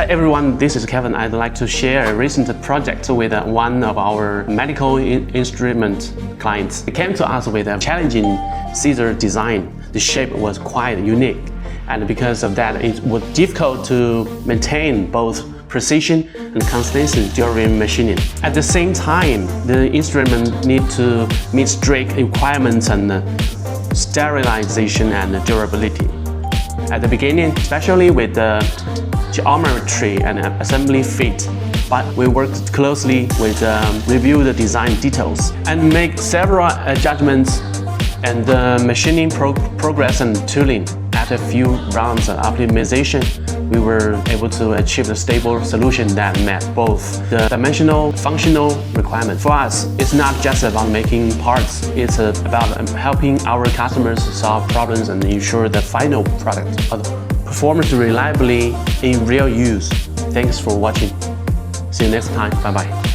Hi everyone, this is Kevin. I'd like to share a recent project with one of our medical instrument clients. They came to us with a challenging scissor design. The shape was quite unique, and because of that, it was difficult to maintain both precision and consistency during machining. At the same time, the instrument need to meet strict requirements and sterilization and durability. At the beginning, especially with the geometry and assembly fit, but we worked closely with review the design details and make several adjustments and machining progress and tooling. After a few rounds of optimization, we were able to achieve a stable solution that met both the dimensional, functional requirements. For us, it's not just about making parts, it's about helping our customers solve problems and ensure the final product performs reliably in real use. Thanks for watching. See you next time. Bye-bye.